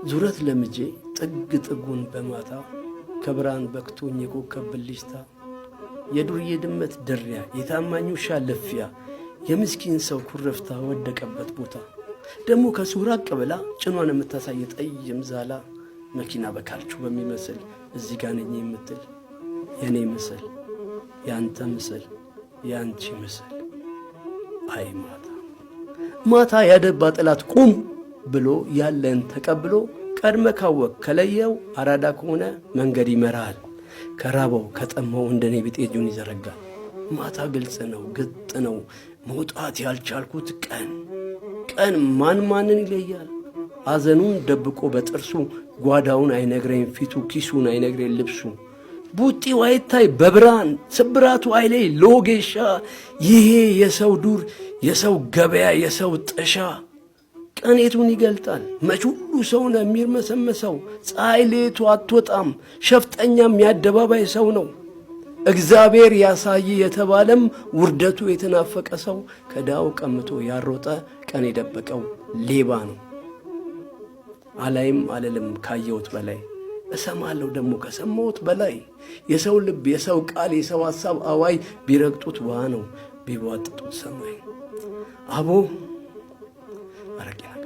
ዙረት ለምጄ ጥግ ጥጉን በማታ ከብራን በክቶኝ የኮከብ ብልጭታ የዱርዬ ድመት ድሪያ የታማኙ ውሻ ልፊያ የምስኪን ሰው ኩርፍታ ወደቀበት ቦታ ደሞ ከሱራቅ ብላ ጭኗን የምታሳይ ጠይም ዛላ መኪና በካልቹ በሚመስል እዚህ ጋር ነኝ የምትል የኔ ምስል ያንተ ምስል ያንቺ ምስል አይ ማታ ያደባ ጥላት ቁም ብሎ ያለን ተቀብሎ ቀድመ ካወቅ ከለየው አራዳ ከሆነ መንገድ ይመራል ከራበው ከጠማው እንደኔ ቢጤጁን ይዘረጋል ማታ ግልጽ ነው ግጥ ነው መውጣት ያልቻልኩት ቀን ማንን ይለያል አዘኑን ደብቆ በጥርሱ ጓዳውን አይነግረኝ ፊቱ ኪሱን አይነግረኝ ልብሱ ቡጢው አይታይ በብራን ስብራቱ አይለይ ሎጌሻ ይሄ የሰው ዱር የሰው ገበያ የሰው ጥሻ ቀኔቱን ይገልጣል መች ሁሉ ሰው ነው የሚርመሰመሰው ፀሐይ ሌቱ አትወጣም ሸፍጠኛም ያደባባይ ሰው ነው እግዚአብሔር ያሳይ የተባለም ውርደቱ የተናፈቀ ሰው ከዳው ቀምቶ ያሮጠ ቀን የደበቀው ሌባ ነው አላይም አለልም ካየሁት በላይ እሰማለሁ ደሞ ከሰማሁት በላይ የሰው ልብ የሰው ቃል የሰው ሐሳብ አዋይ ቢረግጡት ውሃ ነው ቢዋጥጡት ሰማይ አቦ አረቂና